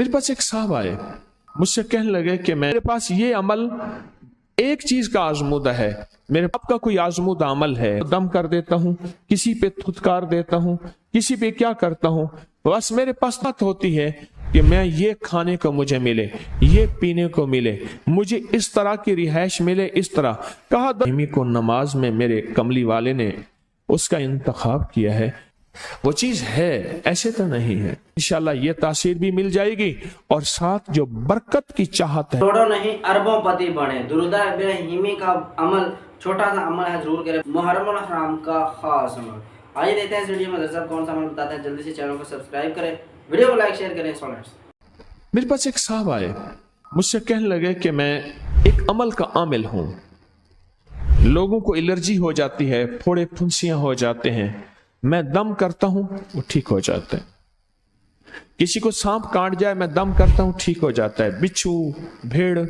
मेरे पास एक साहब आए, मुझसे कहने लगे कि मेरे पास ये अमल एक चीज का आजमूदा है, मेरे बाप का कोई आजमूदा अमल है, दम कर देता हूँ, किसी पे थुतकार देता हूँ, किसी पे क्या करता हूँ, बस मेरे पास बात होती है कि मैं ये खाने को मुझे मिले, ये पीने को मिले, मुझे इस तरह की रिहाइश मिले, इस तरह कहा। को नमाज में मेरे कमली वाले ने उसका इंतखाब किया है, वो चीज है, ऐसे तो नहीं है। इंशाल्लाह ये तासीर भी मिल जाएगी और साथ जो बरकत की चाहत है, करोड़ों नहीं अरबों पति बने। दुरूद इब्राहिमी का अमल छोटा सा अमल है, जरूर करें। मुहर्रमुल हराम का खास अमल। आइए देखते हैं इस वीडियो में दरअसल कौन सा अमल बताता है। जल्दी से चैनल को सब्सक्राइब करें, वीडियो को लाइक शेयर करें। मेरे पास एक साहब आए, मुझसे कहने लगे कि मैं एक अमल का आमिल हूं, लोगों को एलर्जी हो जाती है, फोड़े फुंसियां हो जाते हैं, मैं दम करता हूं वो ठीक हो जाता है। किसी को सांप काट जाए मैं दम करता हूं ठीक हो जाता है। बिच्छू, भेड़,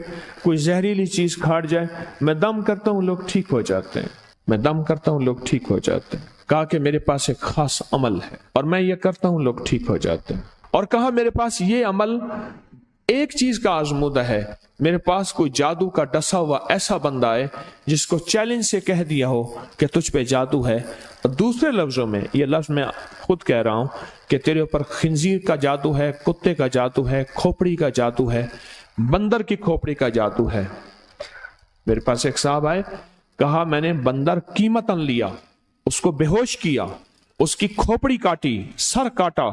कोई जहरीली चीज काट जाए मैं दम करता हूं लोग ठीक हो जाते हैं, मैं दम करता हूं लोग ठीक हो जाते हैं। कहा कि मेरे पास एक खास अमल है और मैं ये करता हूं लोग ठीक हो जाते हैं। और कहा मेरे पास ये अमल एक चीज का आजमूदा है, मेरे पास कोई जादू का डसा हुआ ऐसा बंदा है जिसको चैलेंज से कह दिया हो कि तुझ पे जादू है। और दूसरे लफ्जों में, ये लफ्ज मैं खुद कह रहा हूं कि तेरे ऊपर खिंजीर का जादू है, कुत्ते का जादू है, खोपड़ी का जादू है, बंदर की खोपड़ी का जादू है। मेरे पास एक साहब आए, कहा मैंने बंदर कीमतन लिया, उसको बेहोश किया, उसकी खोपड़ी काटी, सर काटा,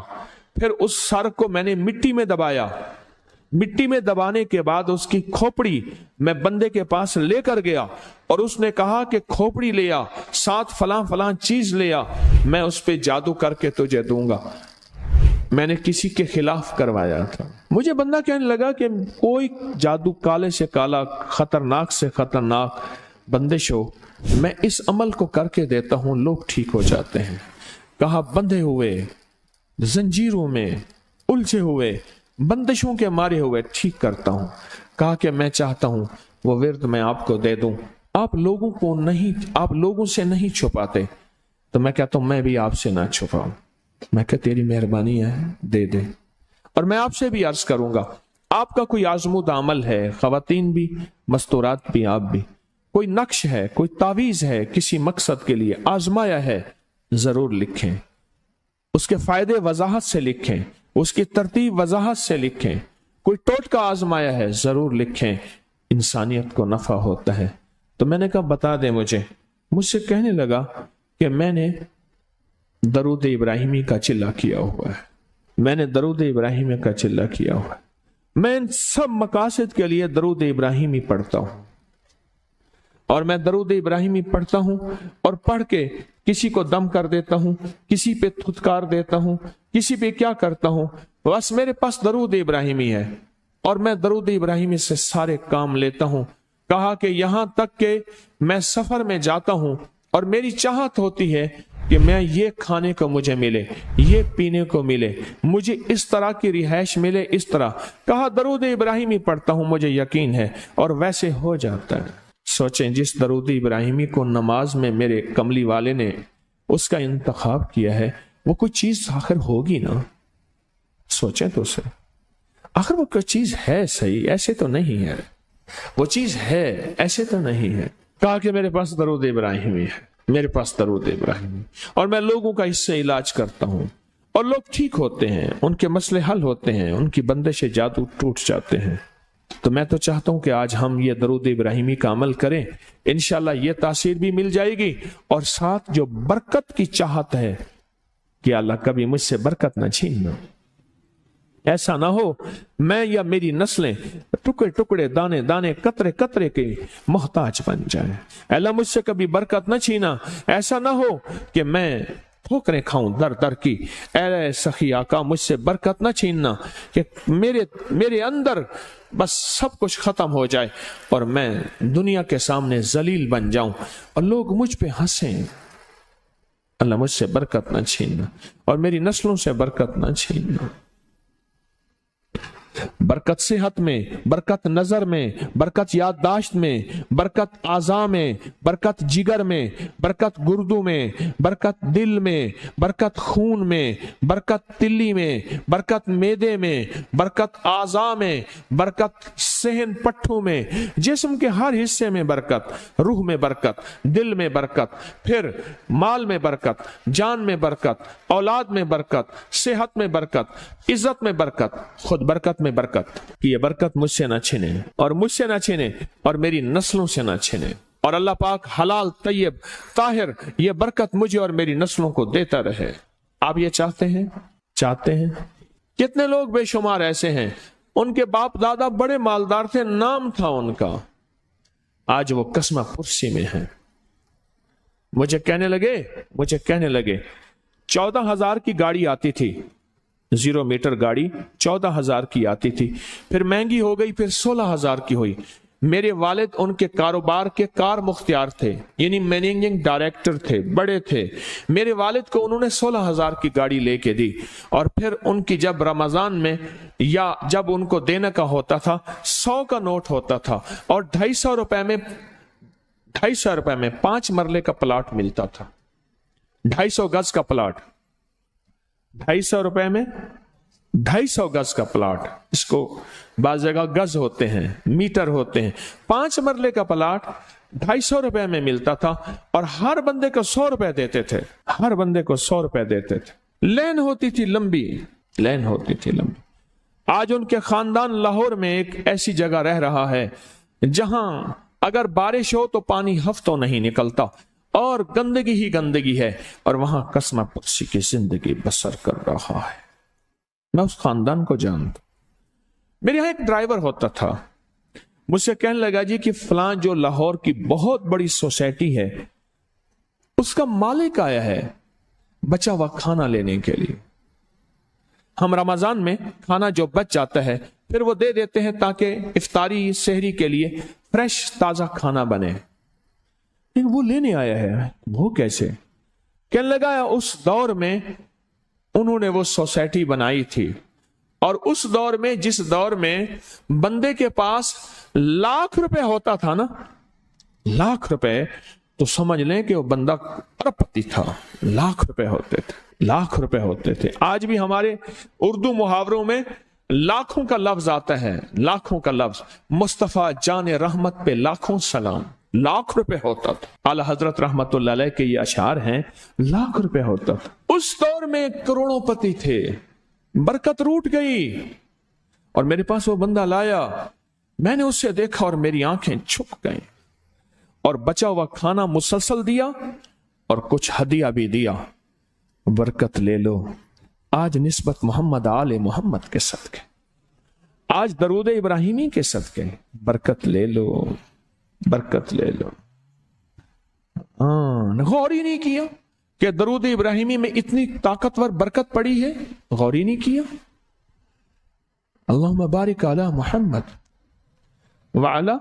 फिर उस सर को मैंने मिट्टी में दबाया, मिट्टी में दबाने के बाद उसकी खोपड़ी मैं बंदे के पास लेकर गया और उसने कहा कि खोपड़ी ले आ, साथ फलां फलां चीज ले आ, मैं उस पे जादू करके तुझे दूंगा। मैंने किसी के खिलाफ करवाया था। मुझे बंदा कहने लगा कि कोई जादू काले से काला, खतरनाक से खतरनाक बंदिश हो, मैं इस अमल को करके देता हूं लोग ठीक हो जाते हैं। कहा बंधे हुए, जंजीरों में उलझे हुए, बंदिशों के मारे हुए ठीक करता हूं। कहा कि मैं चाहता हूं वो विर्द मैं आपको दे दूं, आप लोगों से नहीं छुपाते, तो मैं कहता हूं मैं भी आपसे ना छुपाऊं। मैं कह तेरी मेहरबानी है, दे दे। और मैं आपसे भी अर्ज करूंगा, आपका कोई आजमूदा अमल है, खवातीन भी, मस्तूरात भी, आप भी, कोई नक्श है, कोई तावीज है, किसी मकसद के लिए आजमाया है, जरूर लिखें, उसके फायदे वजाहत से लिखें, उसकी तरतीब वजाहत से लिखें। कोई टोटका आजमाया है जरूर लिखें, इंसानियत को नफा होता है। तो मैंने कहा बता दे मुझसे कहने लगा कि मैंने दरूद इब्राहिमी का चिल्ला किया हुआ है, मैंने दरूद इब्राहिमी का चिल्ला किया हुआ है, मैं इन सब मकासद के लिए दरूद इब्राहिमी पढ़ता हूं। और मैं दरूद इब्राहिमी पढ़ता हूं और पढ़ के किसी को दम कर देता हूं, किसी पे थुतकार देता हूं, किसी पे क्या करता हूं, बस मेरे पास दरूद इब्राहिमी है और मैं दरूद इब्राहिमी से सारे काम लेता हूं। कहा कि यहां तक के मैं सफर में जाता हूं और मेरी चाहत होती है कि मैं ये खाने को मुझे मिले, ये पीने को मिले, मुझे इस तरह की रिहाइश मिले, इस तरह। कहा दरूद इब्राहिमी पढ़ता हूं, मुझे यकीन है, और वैसे हो जाता है। सोचें, जिस दरूद इब्राहिमी को नमाज में मेरे कमली वाले ने उसका इंतखाब किया है, वो कोई चीज आखिर होगी ना। सोचें तो सही, आखिर वो कोई चीज है सही, ऐसे तो नहीं है, वो चीज है, ऐसे तो नहीं है। कहा कि मेरे पास दरूद इब्राहिमी है, मेरे पास दरूद इब्राहिमी, और मैं लोगों का इससे इलाज करता हूं और लोग ठीक होते हैं, उनके मसले हल होते हैं, उनकी बंदिशें जादू टूट जाते हैं। तो मैं तो चाहता हूं कि आज हम ये दरूद इब्राहिमी का अमल करें, इंशाल्लाह ये तासीर भी मिल जाएगी और साथ जो बरकत की चाहत है कि अल्लाह कभी मुझसे बरकत ना छीनना। ऐसा ना हो मैं या मेरी नस्लें टुकड़े टुकड़े, दाने दाने, कतरे कतरे के मोहताज बन जाए। अल्लाह मुझसे कभी बरकत न छीना। ऐसा ना हो कि मैं ठोकरें खाऊं दर दर की। ऐ सखी आका मुझसे बरकत न छीनना कि मेरे अंदर बस सब कुछ खत्म हो जाए और मैं दुनिया के सामने जलील बन जाऊं और लोग मुझ पे हंसें। अल्लाह मुझसे बरकत न छीनना और मेरी नस्लों से बरकत न छीनना। बरकत सेहत में, बरकत नजर में, बरकत याददाश्त में, बरकत आज़ा में, बरकत जिगर में, बरकत गुर्दों में, बरकत दिल में, बरकत खून में, बरकत तिल्ली में, बरकत मेदे में, बरकत आज़ा में, बरकत सहन पट्टों में, जिस्म के हर हिस्से में बरकत, रूह में बरकत, दिल में बरकत, फिर माल में बरकत, जान में बरकत, औलाद में बरकत, सेहत में बरकत, इज्जत में बरकत, खुद बरकत में बरकत। कि ये बरकत मुझसे ना छिने और मुझसे ना छिने और मेरी नस्लों से ना छिने, और अल्लाह पाक हलाल तैयब ताहिर ये बरकत मुझे और मेरी नस्लों को देता रहे। आप ये चाहते हैं? चाहते हैं? कितने लोग बेशुमार ऐसे हैं, उनके बाप दादा बड़े मालदार थे, नाम था उनका, आज वो कस्मा पुरसी में है। मुझे कहने लगे 14,000 की गाड़ी आती थी, 0 मीटर गाड़ी 14,000 की आती थी, फिर महंगी हो गई, फिर 16,000 की हुई। मेरे वालिद उनके कारोबार के कार मुख्तियार थे, यानी मैनेजिंग डायरेक्टर थे, बड़े थे। मेरे वालिद को उन्होंने 16,000 की गाड़ी लेके दी, और फिर उनकी जब रमजान में या जब उनको देने का होता था 100 का नोट होता था, और 250 रुपए में 5 मरले का प्लाट मिलता था, 250 गज का प्लाट, 250 रुपए में 250 गज का प्लाट, इसको बाज जगह गज होते हैं, मीटर होते हैं, 5 मरले का प्लाट 250 रुपए में मिलता था, और हर बंदे को 100 रुपए देते थे, हर बंदे को 100 रुपए देते थे। लेन होती थी लंबी, लेन होती थी लंबी। आज उनके खानदान लाहौर में एक ऐसी जगह रह रहा है जहां अगर बारिश हो तो पानी हफ्तों नहीं निकलता, और गंदगी ही गंदगी है, और वहां कस्मा पुरसी की जिंदगी बसर कर रहा है। मैं उस खानदान को जानता। मेरे यहां एक ड्राइवर होता था, मुझसे कहने लगा जी कि फलां जो लाहौर की बहुत बड़ी सोसाइटी है, उसका मालिक आया है बचा हुआ खाना लेने के लिए। हम रमजान में खाना जो बच जाता है फिर वो दे देते हैं ताकि इफ्तारी सहरी के लिए फ्रेश ताजा खाना बने। लेकिन वो लेने आया है, वो कैसे? कहने लगा उस दौर में उन्होंने वो सोसाइटी बनाई थी, और उस दौर में, जिस दौर में बंदे के पास लाख रुपए होता था ना, लाख रुपए, तो समझ लें कि वो बंदा अरबपति था। लाख रुपए होते थे, लाख रुपए होते थे। आज भी हमारे उर्दू मुहावरों में लाखों का लफ्ज आता है, लाखों का लफ्ज। मुस्तफा जान रहमत पे लाखों सलाम, लाख रुपए होता था। आला हजरत रहमतुल्लाह अलैह के ये अशार हैं, लाख रुपए होता था। उस दौर में करोड़ोंपति थे, बरकत रूट गई, और मेरे पास वो बंदा लाया, मैंने उससे देखा और मेरी आंखें छुप गईं, और बचा हुआ खाना मुसलसल दिया और कुछ हदिया भी दिया। बरकत ले लो। आज निस्बत मोहम्मद आले मोहम्मद के सदके, आज दरूद इब्राहिमी के सदके, बरकत ले लो, बरकत ले लो। गौर ही नहीं किया कि दरूद इब्राहिमी में इतनी ताकतवर बरकत पड़ी है, गौर ही नहीं किया। अल्लाहुम्मा बारिक अला मुहम्मद व अला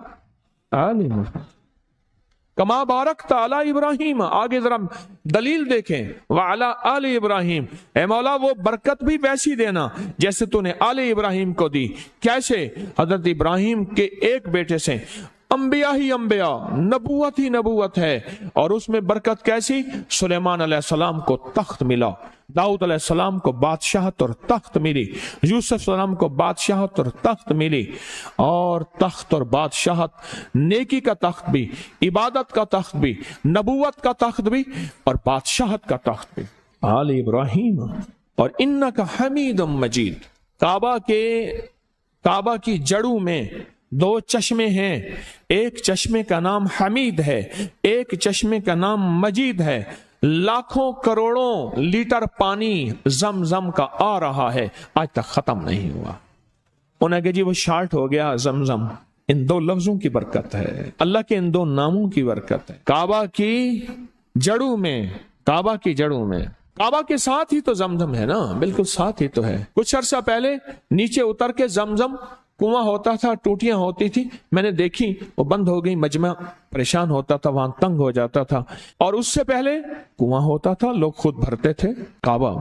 आले मुहम्मद कमा बारक अला इब्राहिम। आगे जरा दलील देखें, व अला आले इब्राहिम। ए मौला वो बरकत भी वैसी देना जैसे तूने आले इब्राहिम को दी। कैसे? हजरत इब्राहिम के एक बेटे से अंबिया ही अंबिया, नबूवत ही नबूवत है, और उसमें बरकत कैसी? सुलेमान अलैहिस्सलाम को तख्त मिला, दाऊद अलैहिस्सलाम को बादशाहत और तख्त मिली, यूसुफ सलाम को बादशाहत और तख्त मिली, और तख्त और बादशाहत, नेकी का तख्त भी, इबादत का तख्त भी, नबूवत का तख्त भी, और बादशाहत का तख्त भी। आल इब्राहिम और इन्नका हमीदुम मजीद। काबा की जड़ों में 2 चश्मे हैं, एक चश्मे का नाम हमीद है, एक चश्मे का नाम मजीद है। लाखों करोड़ों लीटर पानी जमजम का आ रहा है, आज तक खत्म नहीं हुआ। उन्हें कहा जी वो शार्ट हो गया जमजम। इन 2 लफ्जों की बरकत है, अल्लाह के इन 2 नामों की बरकत है। काबा की जड़ों में, काबा की जड़ों में, काबा के साथ ही तो जमजम है ना, बिल्कुल साथ ही तो है। कुछ अर्सा पहले नीचे उतर के जमजम कुआं होता था, टूटियां होती थी, मैंने देखी, वो बंद हो गई। मजमा परेशान होता था, वहां तंग हो जाता था, और उससे पहले कुआं होता था, लोग खुद भरते थे। काबा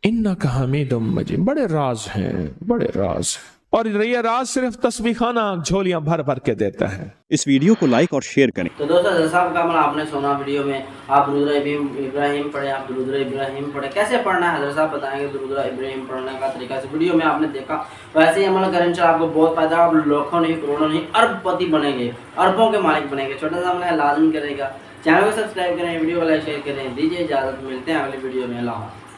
इन्नका हमीदुम मजीद। बड़े राज हैं, बड़े राज। और ये राज सिर्फ तस्बीह खाना झोलियां भर भर के देता है। इस वीडियो को लाइक और शेयर करें। तो दोस्तों हज़रत साहब का अमल आपने सुना वीडियो में, आप दुरूद इब्राहिम पढ़े, आप दुरूद इब्राहिम पढ़े, कैसे पढ़ना है हज़रत साहब बताएंगे दुरूद इब्राहिम पढ़ने का तरीका से वीडियो में आपने देखा, वैसे ही अमल करें इंशाअल्लाह आपको बहुत फायदा, आप लाखों नहीं करोड़ों नहीं अरबपति बनेंगे, अरबों के मालिक बनेंगे। छोटा सा अमल है, लाजमी करेगा। चैनल को सब्सक्राइब करें, वीडियो को लाइक शेयर करें। दीजिए इजाज़त, मिलते हैं अगली वीडियो में। अल्लाह।